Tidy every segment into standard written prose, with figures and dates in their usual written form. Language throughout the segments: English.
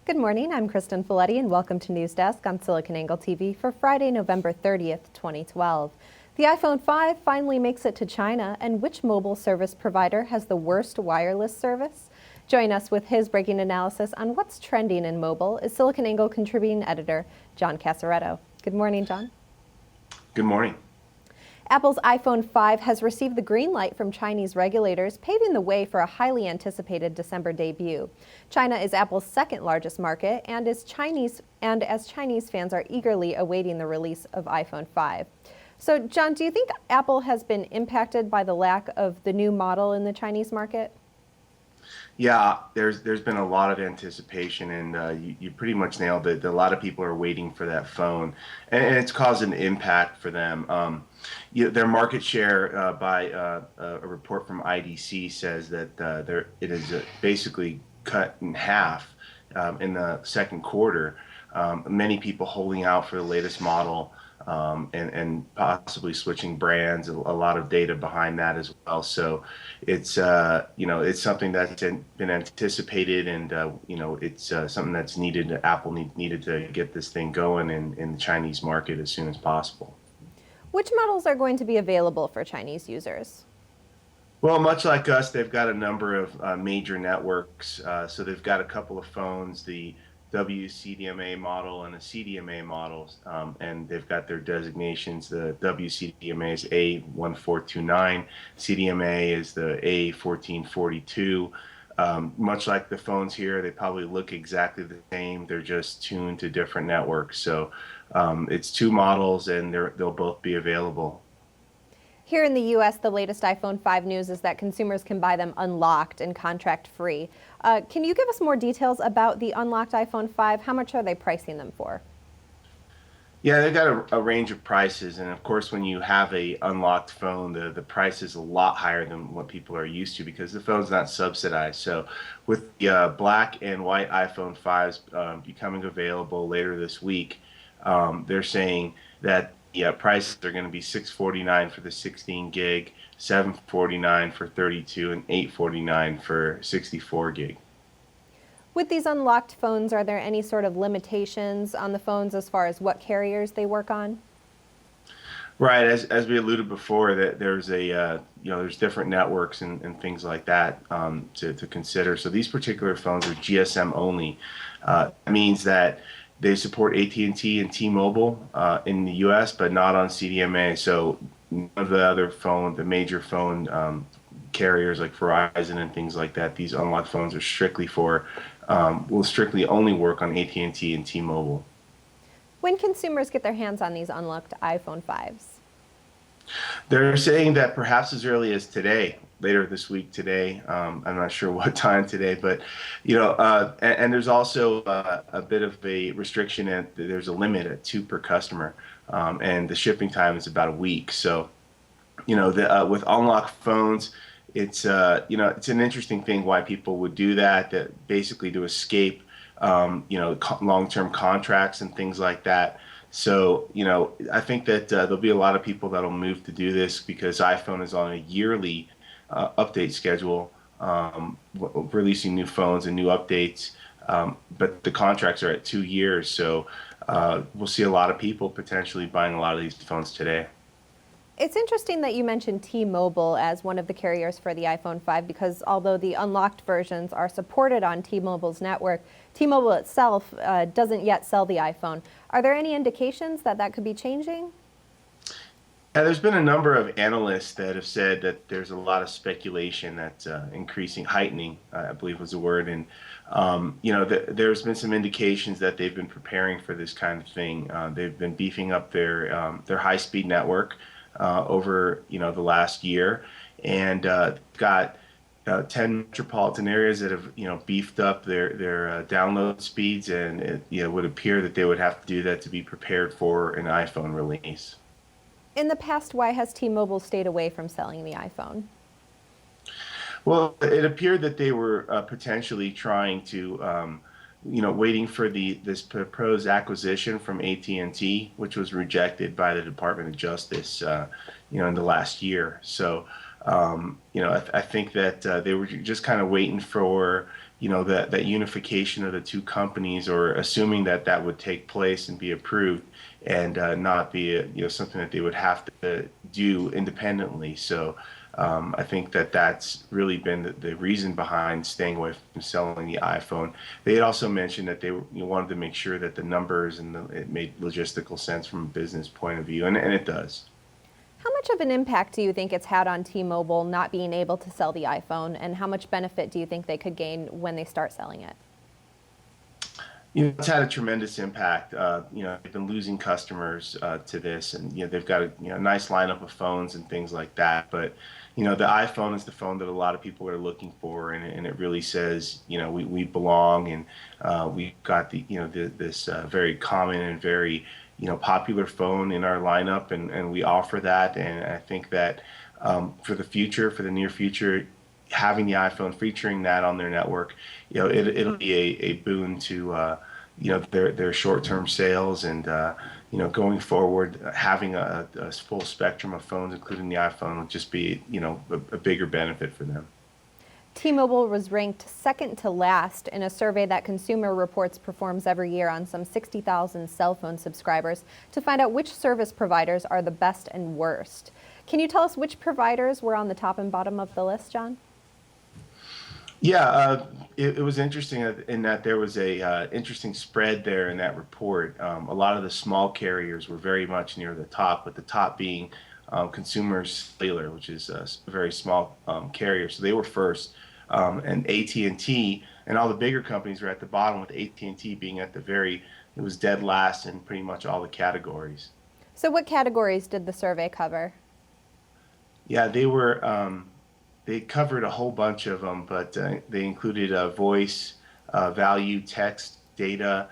Good morning, I'm Kristen Folletti and welcome to News Desk on SiliconANGLE TV for Friday, November 30th, 2012. The iPhone 5 finally makes it to China, and which mobile service provider has the worst wireless service? Join us with his breaking analysis on what's trending in mobile is SiliconANGLE contributing editor John Casaretto. Good morning, John. Good morning. Apple's iPhone 5 has received the green light from Chinese regulators, paving the way for a highly anticipated December debut. China is Apple's second largest market, and as Chinese fans are eagerly awaiting the release of iPhone 5. So, John, do you think Apple has been impacted by the lack of the new model in the Chinese market? Yeah, there's been a lot of anticipation, and you pretty much nailed it. A lot of people are waiting for that phone, and it's caused an impact for them. Their market share by a report from IDC says that it is basically cut in half in the second quarter. Many people holding out for the latest model. And possibly switching brands, a lot of data behind that as well. So it's it's something that's been anticipated, and it's something that's needed. Apple needed to get this thing going in the Chinese market as soon as possible. Which models are going to be available for Chinese users? Well, much like us, they've got a number of major networks. So they've got a couple of phones, the WCDMA model and the CDMA models, and they've got their designations. The WCDMA is A1429, CDMA is the A1442. Much like the phones here, they probably look exactly the same. They're just tuned to different networks. So it's two models, and they'll both be available. Here in the U.S., the latest iPhone 5 news is that consumers can buy them unlocked and contract-free. Can you give us more details about the unlocked iPhone 5? How much are they pricing them for? Yeah, they've got a range of prices, and of course, when you have a unlocked phone, the price is a lot higher than what people are used to because the phone's not subsidized. So, with the black and white iPhone 5s becoming available later this week, they're saying that prices are going to be $649 for the 16 gig, $749 for 32, and $849 for 64 gig. With these unlocked phones, are there any sort of limitations on the phones as far as what carriers they work on? Right, as we alluded before, that there's there's different networks and things like that to consider. So these particular phones are GSM only. It means that they support AT&T and T-Mobile in the U.S., but not on CDMA. So none of the major phone carriers like Verizon and things like that, these unlocked phones are strictly will strictly only work on AT&T and T-Mobile. When consumers get their hands on these unlocked iPhone 5s? They're saying that perhaps as early as today, later this week today. I'm not sure what time today, but and there's also a bit of a restriction, and there's a limit at 2 per customer, and the shipping time is about a week. So, with unlocked phones, it's it's an interesting thing why people would do that. That basically to escape long-term contracts and things like that. So, I think that there'll be a lot of people that'll move to do this because iPhone is on a yearly update schedule, releasing new phones and new updates, but the contracts are at 2 years, so we'll see a lot of people potentially buying a lot of these phones today. It's interesting that you mentioned T-Mobile as one of the carriers for the iPhone 5 because although the unlocked versions are supported on T-Mobile's network, T-Mobile itself doesn't yet sell the iPhone. Are there any indications that that could be changing? There's been a number of analysts that have said that there's a lot of speculation that's heightening, I believe was the word. And, there's been some indications that they've been preparing for this kind of thing. They've been beefing up their high-speed network over, the last year. And got 10 metropolitan areas that have, beefed up their download speeds. And it would appear that they would have to do that to be prepared for an iPhone release. In the past, why has T-Mobile stayed away from selling the iPhone? Well, it appeared that they were potentially trying to, waiting for this proposed acquisition from AT&T, which was rejected by the Department of Justice, in the last year. So, I think that they were just kind of waiting for that unification of the two companies, or assuming that that would take place and be approved, and not be something that they would have to do independently. So I think that that's really been the reason behind staying away from selling the iPhone. They had also mentioned that they wanted to make sure that the numbers and it made logistical sense from a business point of view, and it does. How much of an impact do you think it's had on T-Mobile not being able to sell the iPhone, and how much benefit do you think they could gain when they start selling it? It's had a tremendous impact. They've been losing customers to this, and they've got a nice lineup of phones and things like that. But the iPhone is the phone that a lot of people are looking for, and it really says we belong, and we've got this very common and very popular phone in our lineup, and we offer that. And I think that for the future, for the near future, having the iPhone featuring that on their network, it'll be a boon to their short-term sales, and going forward, having a full spectrum of phones, including the iPhone, will just be a bigger benefit for them. T-Mobile was ranked second to last in a survey that Consumer Reports performs every year on some 60,000 cell phone subscribers to find out which service providers are the best and worst. Can you tell us which providers were on the top and bottom of the list, John? Yeah, it was interesting in that there was a interesting spread there in that report. A lot of the small carriers were very much near the top, with the top being Consumer Cellular, which is a very small carrier. So they were first, and AT&T and all the bigger companies were at the bottom, with AT&T being at it was dead last in pretty much all the categories. So what categories did the survey cover? Yeah, they covered a whole bunch of them, but they included voice, value, text, data,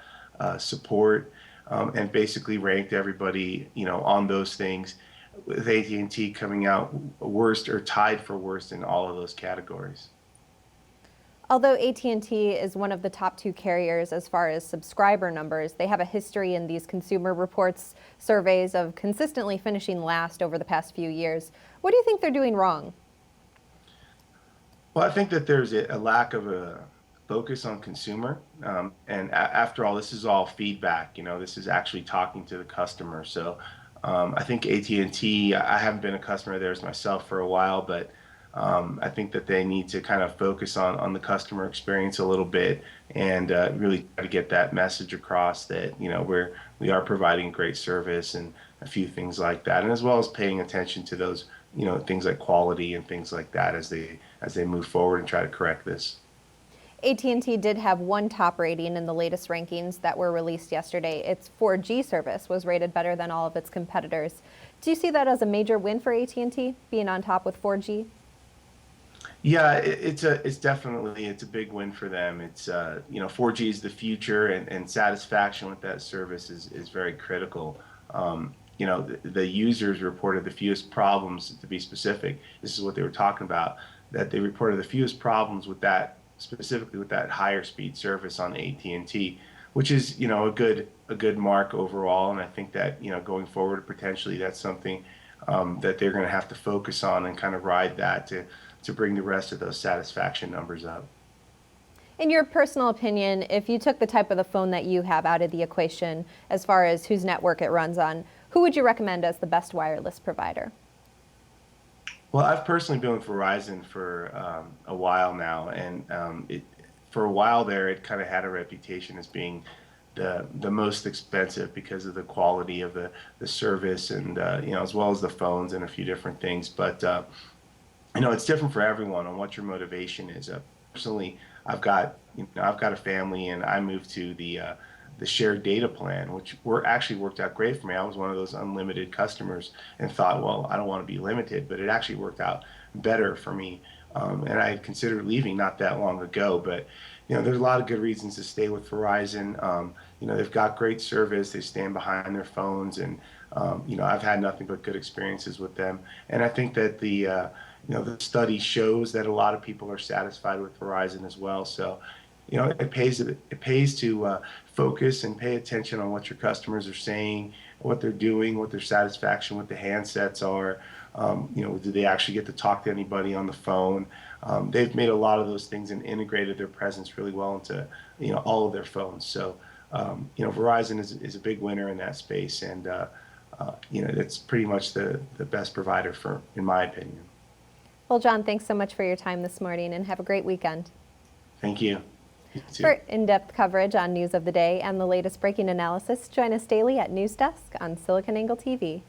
support, and basically ranked everybody, on those things, with AT&T coming out worst or tied for worst in all of those categories. Although AT&T is one of the top two carriers as far as subscriber numbers, they have a history in these Consumer Reports surveys of consistently finishing last over the past few years. What do you think they're doing wrong? Well, I think that there's a lack of a focus on consumer, and after all, this is all feedback. This is actually talking to the customer. So I think AT&T, I haven't been a customer of theirs myself for a while, but I think that they need to kind of focus on the customer experience a little bit, and really try to get that message across that we are providing great service and a few things like that, and as well as paying attention to those things like quality and things like that as they move forward and try to correct this. AT&T did have one top rating in the latest rankings that were released yesterday. Its 4G service was rated better than all of its competitors. Do you see that as a major win for AT&T, being on top with 4G? Yeah, it's definitely a big win for them. It's 4G is the future, and satisfaction with that service is very critical. The users reported the fewest problems, to be specific. This is what they were talking about, that they reported the fewest problems with that, specifically with that higher speed service on AT&T, which is a good mark overall. And I think that going forward, potentially that's something that they're going to have to focus on and kind of ride that to bring the rest of those satisfaction numbers up. In your personal opinion, if you took the type of the phone that you have out of the equation as far as whose network it runs on, who would you recommend as the best wireless provider? Well, I've personally been with Verizon for a while now, and for a while there, it kind of had a reputation as being the most expensive because of the quality of the service, and as well as the phones and a few different things. But it's different for everyone on what your motivation is. Personally, I've got a family, and I moved to the shared data plan, which actually worked out great for me. I was one of those unlimited customers and thought, well, I don't want to be limited, but it actually worked out better for me. And I had considered leaving not that long ago, but there's a lot of good reasons to stay with Verizon. They've got great service. They stand behind their phones, and I've had nothing but good experiences with them. And I think that the study shows that a lot of people are satisfied with Verizon as well. So, it pays to focus and pay attention on what your customers are saying, what they're doing, what their satisfaction with the handsets are, Do they actually get to talk to anybody on the phone? They've made a lot of those things and integrated their presence really well into all of their phones. So Verizon is a big winner in that space, and it's pretty much the best provider in my opinion. Well, John, thanks so much for your time this morning, and have a great weekend. Thank you. You too. For in-depth coverage on news of the day and the latest breaking analysis, join us daily at News Desk on SiliconANGLE TV.